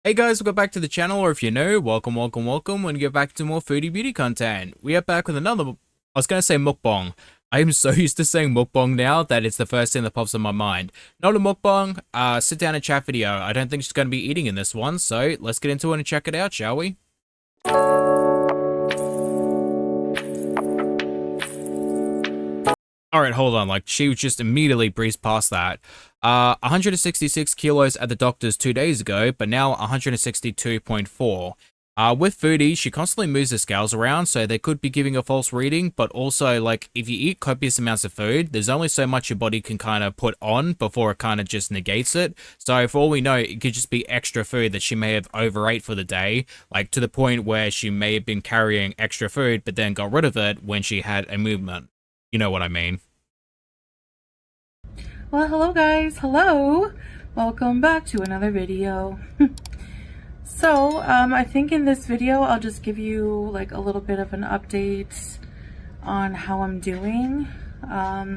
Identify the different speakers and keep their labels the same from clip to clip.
Speaker 1: Hey guys, welcome back to the channel, or if you're new, welcome. When you get back to more foodie beauty content. We are back with another, I was going to say mukbang. I am so used to saying mukbang now that it's the first thing that pops in my mind. Not a mukbang, sit down and chat video. I don't think she's going to be eating in this one, so let's get into it and check it out, shall we? Alright, hold on, like, she just immediately breezed past that. 166 kilos at the doctor's 2 days ago, but now 162.4. With Foodie, she constantly moves the scales around, so they could be giving a false reading, but also, like, if you eat copious amounts of food, there's only so much your body can kind of put on before it kind of just negates it. So for all we know, it could just be extra food that she may have overate for the day, like to the point where she may have been carrying extra food, but then got rid of it when she had a movement. You know what I mean.
Speaker 2: Well, hello guys, hello! Welcome back to another video. So, I think in this video I'll just give you like a little bit of an update on how I'm doing.
Speaker 1: I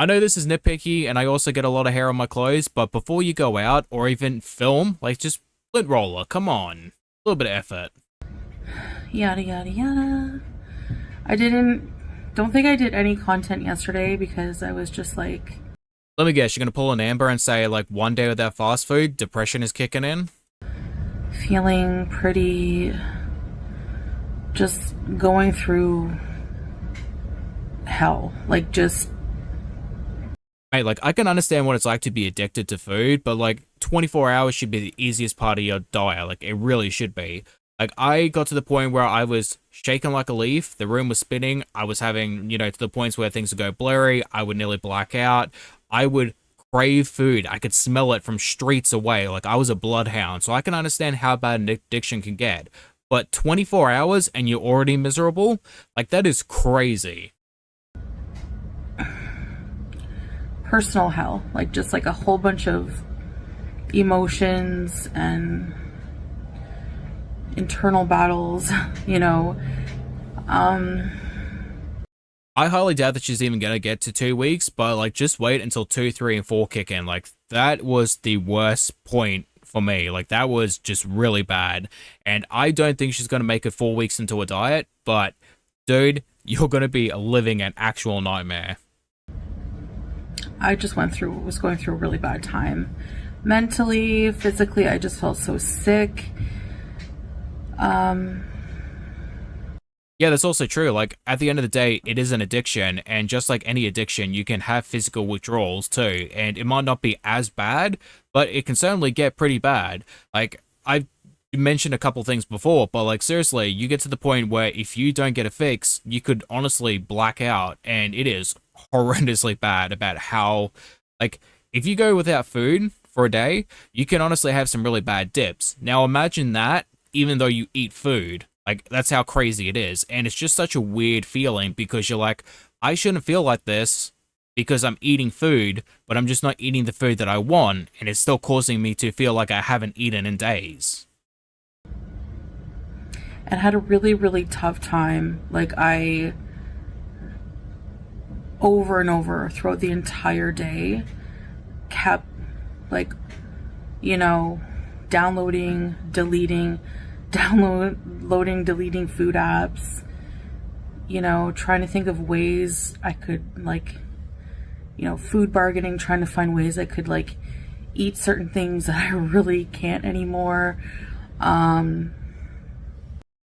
Speaker 1: know this is nitpicky and I also get a lot of hair on my clothes, but before you go out or even film, like just lint roller, come on. A little bit of effort.
Speaker 2: Yada yada yada. Don't think I did any content yesterday because I was just like...
Speaker 1: Let me guess, you're gonna pull an Amber and say like one day without fast food, depression is kicking in?
Speaker 2: Feeling pretty... just going through hell. Like just...
Speaker 1: Mate, like I can understand what it's like to be addicted to food, but like 24 hours should be the easiest part of your diet. Like it really should be. Like, I got to the point where I was shaking like a leaf, the room was spinning, I was having, to the points where things would go blurry, I would nearly black out, I would crave food, I could smell it from streets away, like I was a bloodhound, so I can understand how bad an addiction can get. But 24 hours and you're already miserable? Like, that is crazy.
Speaker 2: Personal hell, like just like a whole bunch of emotions and... internal battles,
Speaker 1: I highly doubt that she's even gonna get to 2 weeks, but like just wait until 2, 3, and 4 kick in. Like that was the worst point for me. Like that was just really bad. And I don't think she's gonna make it 4 weeks into a diet, but dude, you're gonna be living an actual nightmare.
Speaker 2: I just was going through a really bad time. Mentally, physically, I just felt so sick.
Speaker 1: Yeah, that's also true. Like, at the end of the day, it is an addiction, and just like any addiction, you can have physical withdrawals too, and it might not be as bad, but it can certainly get pretty bad. Like, I've mentioned a couple things before, but like, seriously, you get to the point where if you don't get a fix, you could honestly black out, and it is horrendously bad about how, like, if you go without food for a day, you can honestly have some really bad dips. Now, imagine that even though you eat food. Like, that's how crazy it is. And it's just such a weird feeling because you're like, I shouldn't feel like this because I'm eating food, but I'm just not eating the food that I want, and it's still causing me to feel like I haven't eaten in days.
Speaker 2: And had a really, really tough time. Like, I, over and over throughout the entire day, kept, like, downloading, deleting food apps, trying to think of ways I could, like, food bargaining, trying to find ways I could, like, eat certain things that I really can't anymore.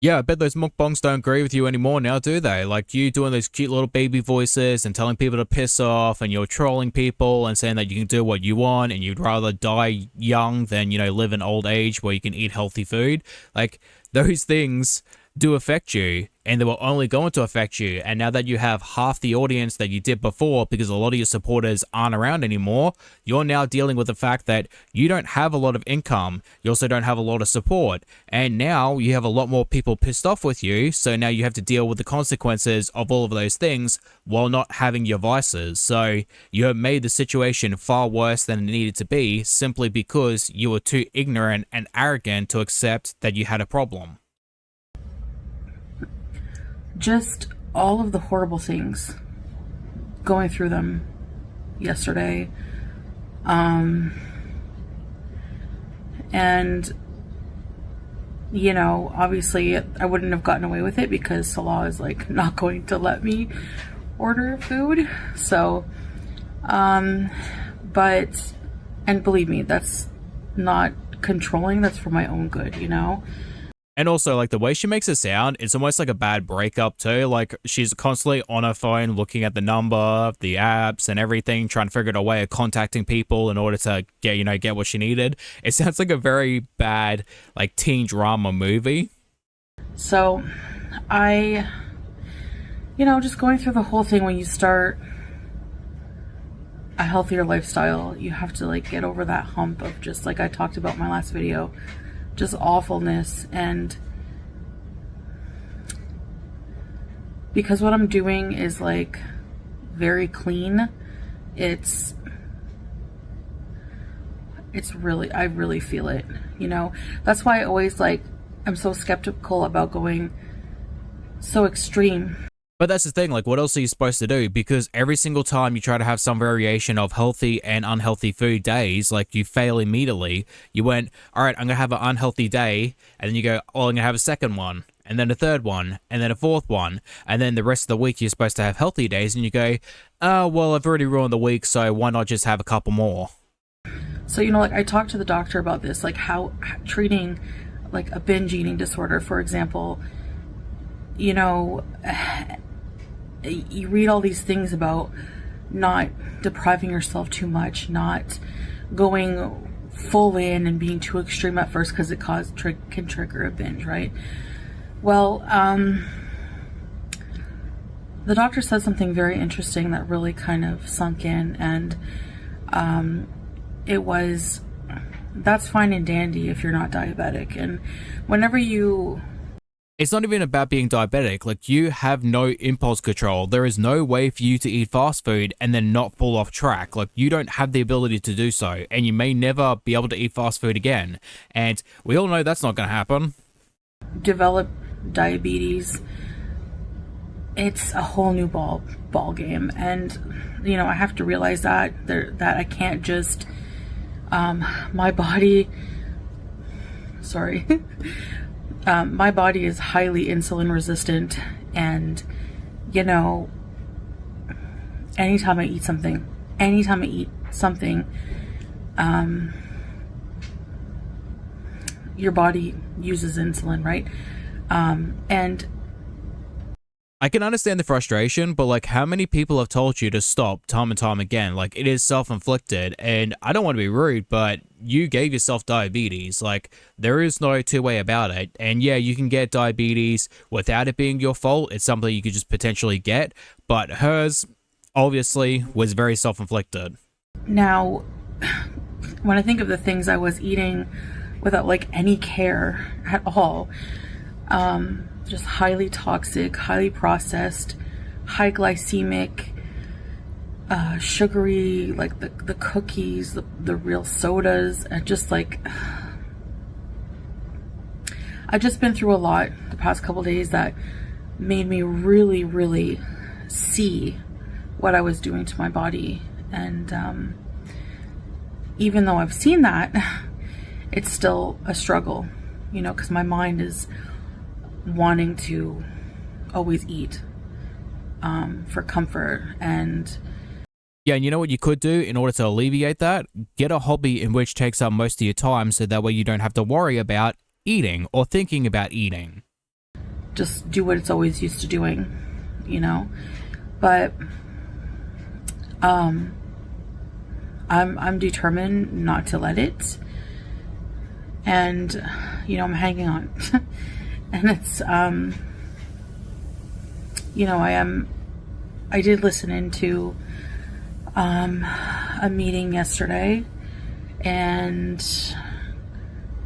Speaker 1: Yeah, I bet those mukbangs don't agree with you anymore now, do they? Like, you doing those cute little baby voices and telling people to piss off, and you're trolling people and saying that you can do what you want and you'd rather die young than, live in old age where you can eat healthy food. Like, those things do affect you, and they will only going to affect you. And now that you have half the audience that you did before, because a lot of your supporters aren't around anymore, you're now dealing with the fact that you don't have a lot of income, you also don't have a lot of support, and now you have a lot more people pissed off with you, so now you have to deal with the consequences of all of those things while not having your vices. So you have made the situation far worse than it needed to be, simply because you were too ignorant and arrogant to accept that you had a problem.
Speaker 2: Just all of the horrible things, going through them yesterday, And, you know, obviously I wouldn't have gotten away with it because Salah is like not going to let me order food. So, but, and believe me, that's not controlling, that's for my own good, you know?
Speaker 1: And also, like, the way she makes it sound, it's almost like a bad breakup too. Like, she's constantly on her phone looking at the number, the apps and everything, trying to figure out a way of contacting people in order to get, you know, get what she needed. It sounds like a very bad, like, teen drama movie.
Speaker 2: So you know, just going through the whole thing, when you start a healthier lifestyle, you have to like get over that hump of, just like I talked about in my last video, just awfulness. And because what I'm doing is like very clean, it's really, I really feel it, you know? That's why I always like, I'm so skeptical about going so extreme.
Speaker 1: But that's the thing, like, what else are you supposed to do? Because every single time you try to have some variation of healthy and unhealthy food days, like, you fail immediately. You went, all right, I'm going to have an unhealthy day, and then you go, oh, I'm going to have a second one, and then a third one, and then a fourth one, and then the rest of the week you're supposed to have healthy days, and you go, oh, well, I've already ruined the week, so why not just have a couple more?
Speaker 2: So, you know, like, I talked to the doctor about this, like, how treating, like, a binge eating disorder, for example, you know, you read all these things about not depriving yourself too much, not going full in and being too extreme at first because it can trigger a binge, right? Well, the doctor said something very interesting that really kind of sunk in, and it was, that's fine and dandy if you're not diabetic. And whenever you...
Speaker 1: It's not even about being diabetic. Like, you have no impulse control. There is no way for you to eat fast food and then not fall off track. Like, you don't have the ability to do so, and you may never be able to eat fast food again. And we all know that's not going to happen.
Speaker 2: Develop diabetes, it's a whole new ball game. And, you know, I have to realize that I can't just, my body, sorry, my body is highly insulin resistant, and, you know, anytime I eat something, your body uses insulin, right? And
Speaker 1: I can understand the frustration, but like, how many people have told you to stop time and time again? Like, it is self-inflicted, and I don't want to be rude, but you gave yourself diabetes. Like, there is no two-way about it. And yeah, you can get diabetes without it being your fault. It's something you could just potentially get, but hers obviously was very self-inflicted.
Speaker 2: now, when I think of the things I was eating without like any care at all, just highly toxic, highly processed, high glycemic, sugary, like the cookies, the real sodas, and just like, I've just been through a lot the past couple days that made me really, really see what I was doing to my body. And even though I've seen that, it's still a struggle, you know, because my mind is wanting to always eat for comfort. And
Speaker 1: yeah, and you know what you could do in order to alleviate that? Get a hobby in which takes up most of your time, so that way you don't have to worry about eating or thinking about eating.
Speaker 2: just do what it's always used to doing, you know. But I'm determined not to let it, and you know, I'm hanging on. And it's you know, I did listen into a meeting yesterday, and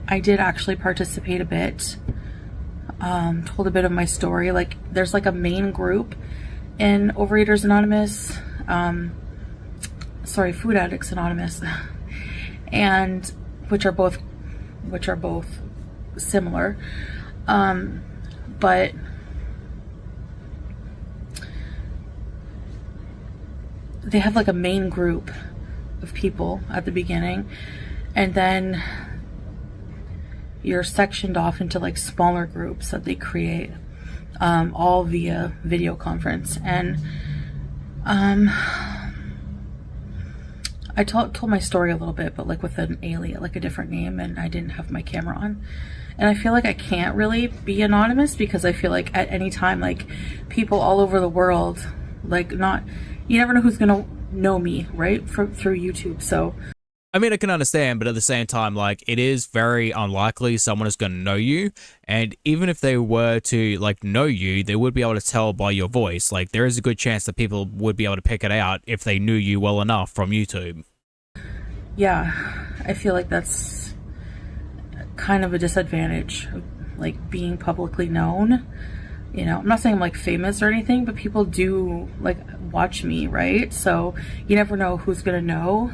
Speaker 2: I did actually participate a bit, told a bit of my story. Like, there's like a main group in Overeaters Anonymous, sorry, Food Addicts Anonymous, and which are both similar, but they have like a main group of people at the beginning, and then you're sectioned off into like smaller groups that they create, all via video conference. And I told my story a little bit, but like with an alien, like a different name, and I didn't have my camera on. And I feel like I can't really be anonymous because I feel like at any time, like people all over the world, like you never know who's gonna know me, right? Through YouTube. So
Speaker 1: I mean, I can understand, but at the same time, like, it is very unlikely someone is going to know you. And even if they were to, like, know you, they would be able to tell by your voice. Like, there is a good chance that people would be able to pick it out if they knew you well enough from YouTube.
Speaker 2: Yeah, I feel like that's kind of a disadvantage, like, being publicly known. You know, I'm not saying I'm, like, famous or anything, but people do, like, watch me, right? So you never know who's going to know.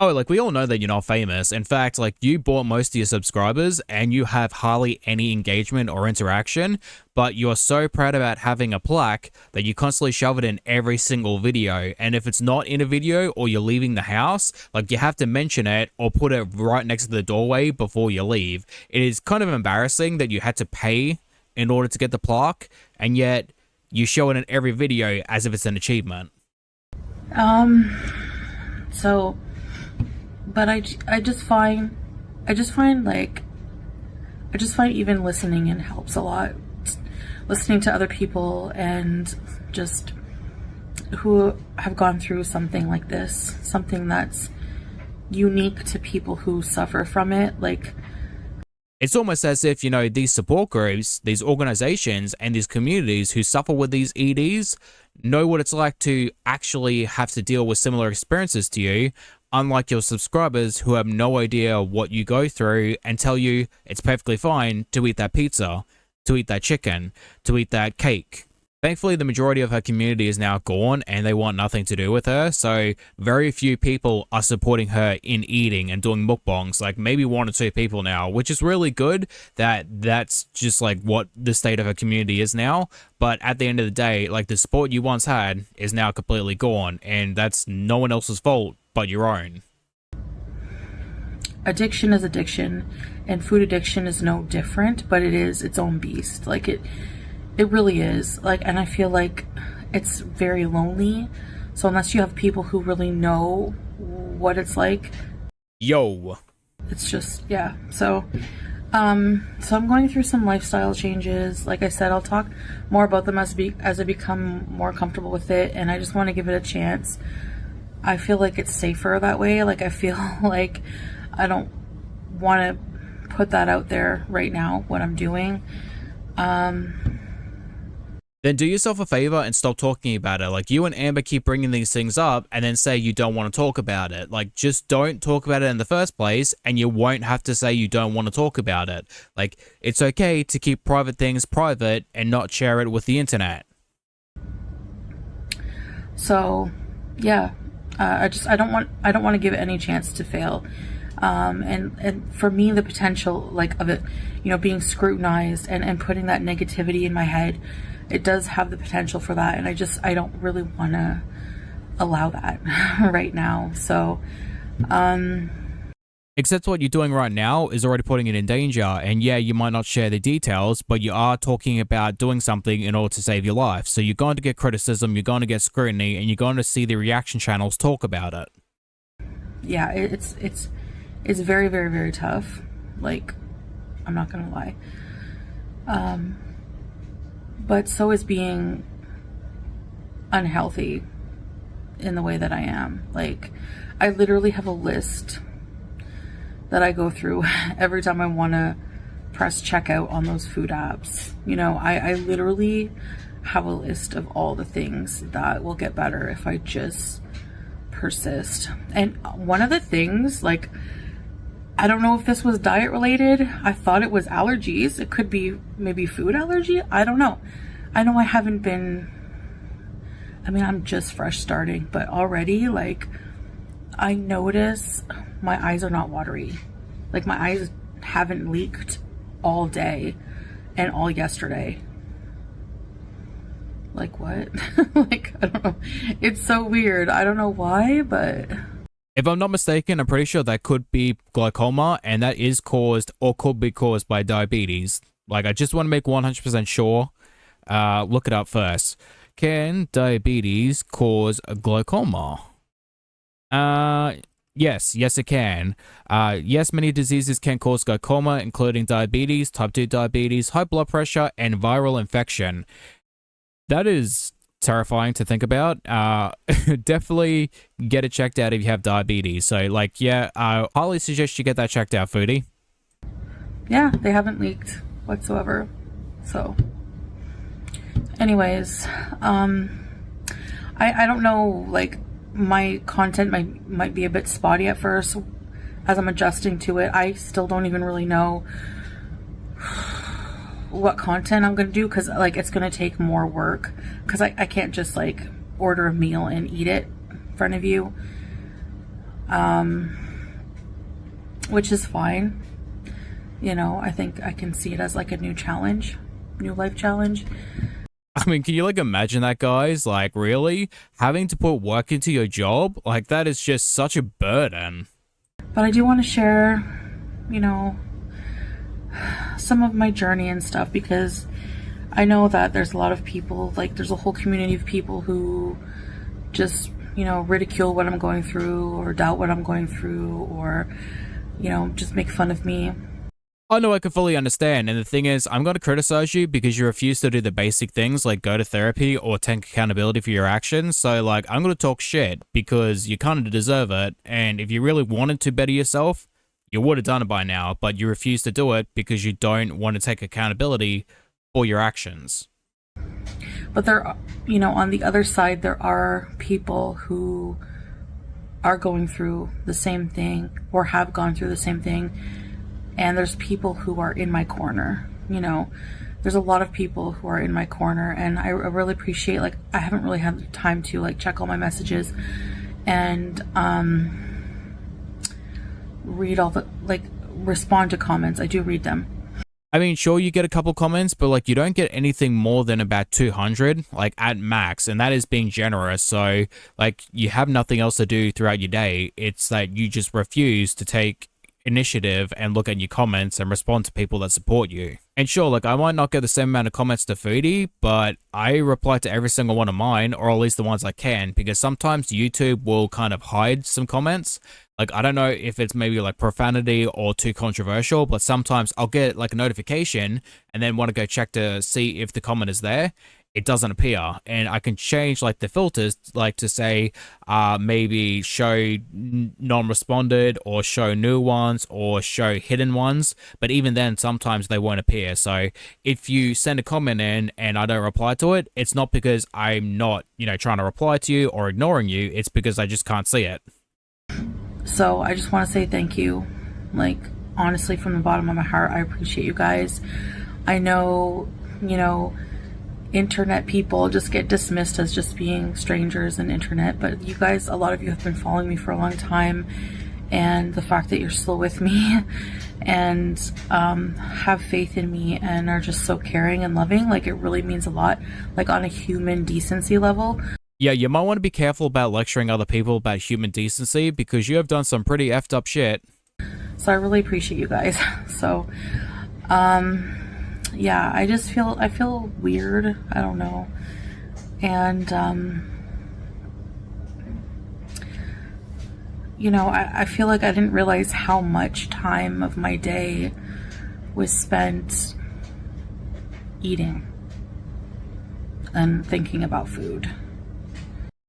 Speaker 1: Oh, like, we all know that you're not famous. In fact, like, you bought most of your subscribers and you have hardly any engagement or interaction, but you're so proud about having a plaque that you constantly shove it in every single video. And if it's not in a video or you're leaving the house, like, you have to mention it or put it right next to the doorway before you leave. It is kind of embarrassing that you had to pay in order to get the plaque, and yet you show it in every video as if it's an achievement.
Speaker 2: But I just find even listening in helps a lot. Listening to other people and just who have gone through something like this, something that's unique to people who suffer from it. Like,
Speaker 1: it's almost as if, you know, these support groups, these organizations, and these communities who suffer with these EDs know what it's like to actually have to deal with similar experiences to you, unlike your subscribers who have no idea what you go through and tell you it's perfectly fine to eat that pizza, to eat that chicken, to eat that cake. Thankfully, the majority of her community is now gone and they want nothing to do with her, so very few people are supporting her in eating and doing mukbangs, like maybe 1 or 2 people now, which is really good that that's just like what the state of her community is now. But at the end of the day, like, the support you once had is now completely gone, and that's no one else's fault but your own.
Speaker 2: addiction is addiction, and food addiction is no different, but it is its own beast. Like, it really is. Like, and I feel like it's very lonely. So unless you have people who really know what it's like, it's just, yeah. So I'm going through some lifestyle changes. Like I said, I'll talk more about them as I become more comfortable with it, and I just want to give it a chance. I feel like it's safer that way. Like, I feel like I don't want to put that out there right now, what I'm doing.
Speaker 1: Then do yourself a favor and stop talking about it. Like, you and Amber keep bringing these things up and then say you don't want to talk about it. Like, just don't talk about it in the first place, and you won't have to say you don't want to talk about it. Like, it's okay to keep private things private and not share it with the internet.
Speaker 2: So, yeah, I don't want to give it any chance to fail. And for me, the potential, like, of it, you know, being scrutinized and putting that negativity in my head, it does have the potential for that, and I don't really want to allow that right now. So,
Speaker 1: except what you're doing right now is already putting it in danger, and yeah, you might not share the details, but you are talking about doing something in order to save your life. So you're going to get criticism, you're going to get scrutiny, and you're going to see the reaction channels talk about it.
Speaker 2: Yeah, it's very, very, very tough. Like, I'm not gonna lie. But so is being unhealthy in the way that I am. Like, I literally have a list that I go through every time I want to press checkout on those food apps. You know, I literally have a list of all the things that will get better if I just persist. And one of the things, like, I don't know if this was diet related. I thought it was allergies. It could be maybe food allergy. I don't know. I know I haven't been, I mean, I'm just fresh starting, but already, like, I notice my eyes are not watery. Like, my eyes haven't leaked all day and all yesterday. Like, what? Like, I don't know. It's so weird. I don't know why, but
Speaker 1: If I'm not mistaken, I'm pretty sure that could be glaucoma, and that is caused or could be caused by diabetes. Like, I just want to make 100% sure. Look it up first. Can diabetes cause glaucoma? Yes, it can. Yes, many diseases can cause glaucoma, including diabetes, type 2 diabetes, high blood pressure, and viral infection. That is terrifying to think about. Definitely get it checked out if you have diabetes. So, like, yeah, I highly suggest you get that checked out, Foodie.
Speaker 2: Yeah, they haven't leaked whatsoever. So, anyways, I don't know, like, my content might be a bit spotty at first as I'm adjusting to it. I still don't even really know what content I'm gonna do, because like it's gonna take more work, because I can't just like order a meal and eat it in front of you, which is fine. You know, I think I can see it as like a new life challenge.
Speaker 1: I mean, can you like imagine that, guys? Like, really? Having to put work into your job? Like, that is just such a burden.
Speaker 2: But I do want to share, you know, some of my journey and stuff, because I know that there's a lot of people, like there's a whole community of people who just, you know, ridicule what I'm going through or doubt what I'm going through, or, you know, just make fun of me.
Speaker 1: Oh no, I can fully understand. And the thing is, I'm going to criticize you because you refuse to do the basic things like go to therapy or take accountability for your actions. So, like, I'm going to talk shit because you kind of deserve it. And if you really wanted to better yourself, you would have done it by now, but you refuse to do it because you don't want to take accountability for your actions.
Speaker 2: But there, you know, on the other side, there are people who are going through the same thing or have gone through the same thing. And there's people who are in my corner, you know. There's a lot of people who are in my corner, and I really appreciate, like, I haven't really had the time to, like, check all my messages and read all the, like, respond to comments. I do read them.
Speaker 1: I mean, sure, you get a couple comments, but, like, you don't get anything more than about 200, like, at max, and that is being generous. So, like, you have nothing else to do throughout your day. It's that you just refuse to take initiative and look at your comments and respond to people that support you. And sure, like, I might not get the same amount of comments to Foodie, but I reply to every single one of mine, or at least the ones I can, because sometimes YouTube will kind of hide some comments. Like, I don't know if it's maybe like profanity or too controversial, but sometimes I'll get like a notification and then want to go check to see if the comment is there. It doesn't appear, and I can change like the filters, like to say maybe show non-responded or show new ones or show hidden ones, but even then sometimes they won't appear. So if you send a comment in and I don't reply to it, it's not because I'm not, you know, trying to reply to you or ignoring you, it's because I just can't see it.
Speaker 2: So I just want to say thank you, like, honestly, from the bottom of my heart. I appreciate you guys. I know, you know, internet people just get dismissed as just being strangers in internet, but you guys, a lot of you have been following me for a long time, and the fact that you're still with me and have faith in me and are just so caring and loving, like, it really means a lot, like, on a human decency level.
Speaker 1: Yeah, you might want to be careful about lecturing other people about human decency, because you have done some pretty effed up shit.
Speaker 2: So I really appreciate you guys. So yeah, I feel weird. I don't know. And, you know, I feel like I didn't realize how much time of my day was spent eating and thinking about food.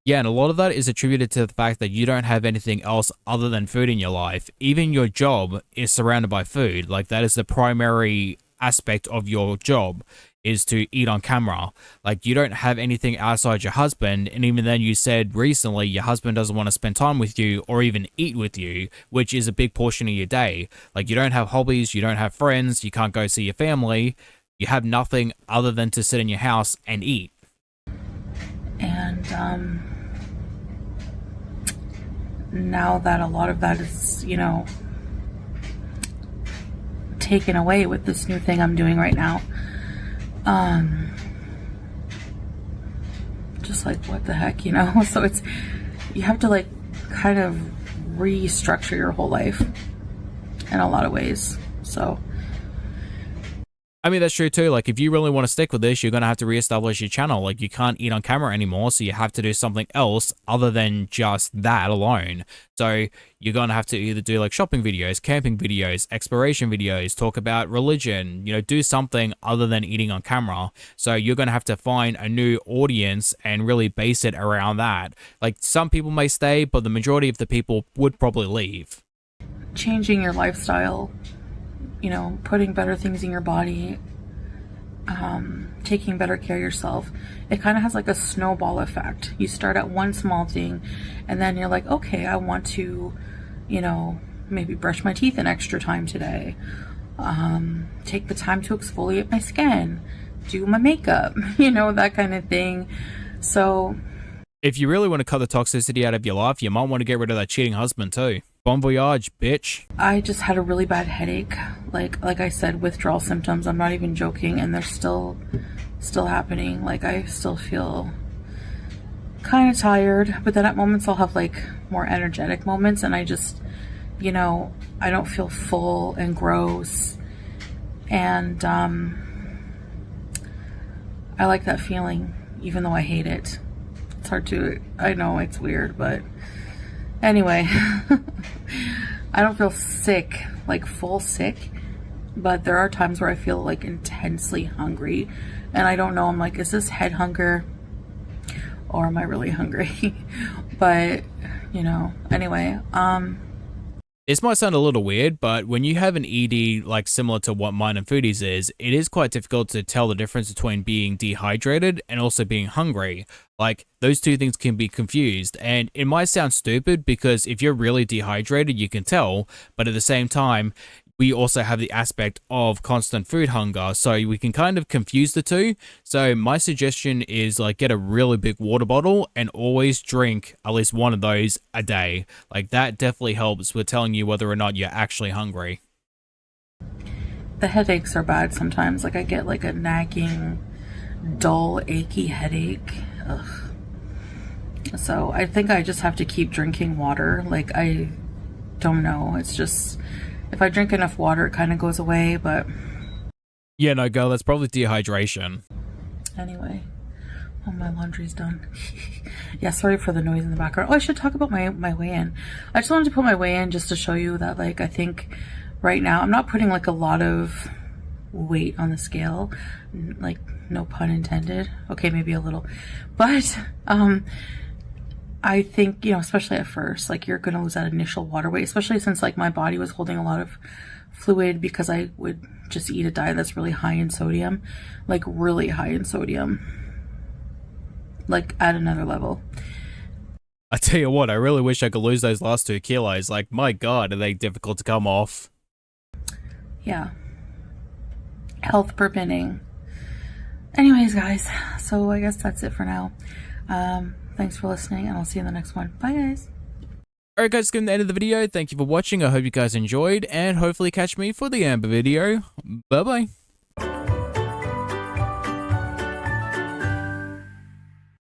Speaker 1: Yeah, and a lot of that is attributed to the fact that you don't have anything else other than food in your life. Even your job is surrounded by food. Like, that is the primary aspect of your job, is to eat on camera. Like, you don't have anything outside your husband, and even then you said recently your husband doesn't want to spend time with you or even eat with you, which is a big portion of your day. Like, you don't have hobbies, you don't have friends, you can't go see your family, you have nothing other than to sit in your house and eat.
Speaker 2: And now that a lot of that is, you know, taken away with this new thing I'm doing right now, just like, what the heck, you know? So it's, you have to, like, kind of restructure your whole life in a lot of ways. So
Speaker 1: I mean, that's true too. Like, if you really want to stick with this, you're going to have to reestablish your channel. Like, you can't eat on camera anymore, so you have to do something else other than just that alone. So you're going to have to either do like shopping videos, camping videos, exploration videos, talk about religion, you know, do something other than eating on camera. So you're going to have to find a new audience and really base it around that. Like, some people may stay, but the majority of the people would probably leave.
Speaker 2: changing your lifestyle, you know, putting better things in your body, taking better care of yourself, it kind of has like a snowball effect. You start at one small thing and then you're like, okay, I want to, you know, maybe brush my teeth an extra time today, take the time to exfoliate my skin, do my makeup, you know, that kind of thing. So
Speaker 1: if you really want to cut the toxicity out of your life, you might want to get rid of that cheating husband too. Bon voyage, bitch.
Speaker 2: I just had a really bad headache. Like I said, withdrawal symptoms. I'm not even joking, and they're still happening. Like, I still feel kind of tired, but then at moments I'll have like more energetic moments, and I just, you know, I don't feel full and gross, and I like that feeling, even though I hate it. It's hard to, I know it's weird, but anyway, I don't feel sick, like full sick, but there are times where I feel like intensely hungry, and I don't know, I'm like, is this head hunger or am I really hungry? But, you know, anyway,
Speaker 1: This might sound a little weird, but when you have an ED like similar to what mine and Foodie's is, it is quite difficult to tell the difference between being dehydrated and also being hungry. Like, those two things can be confused, and it might sound stupid because if you're really dehydrated, you can tell, but at the same time, we also have the aspect of constant food hunger, so we can kind of confuse the two. So my suggestion is, like, get a really big water bottle and always drink at least one of those a day. Like, that definitely helps with telling you whether or not you're actually hungry.
Speaker 2: the headaches are bad sometimes. Like, I get like a nagging, dull, achy headache. Ugh. So I think I just have to keep drinking water. Like, I don't know. It's just, if I drink enough water, it kind of goes away, but
Speaker 1: Yeah, no, girl, that's probably dehydration.
Speaker 2: anyway. Oh, my laundry's done. Yeah, sorry for the noise in the background. Oh, I should talk about my weigh-in. I just wanted to put my weigh-in just to show you that, like, I think right now I'm not putting like a lot of weight on the scale. Like, no pun intended. Okay, maybe a little. But I think, you know, especially at first, like, you're gonna lose that initial water weight, especially since like my body was holding a lot of fluid because I would just eat a diet that's really high in sodium, like really high in sodium, like at another level.
Speaker 1: I tell you what, I really wish I could lose those last 2 kilos. Like, my God, are they difficult to come off?
Speaker 2: Yeah. Health permitting. Anyways, guys, so I guess that's it for now. Thanks for listening, and I'll see you in the next one. Bye, guys.
Speaker 1: Alright guys, getting to the end of the video. Thank you for watching. I hope you guys enjoyed, and hopefully catch me for the Amber video. Bye bye.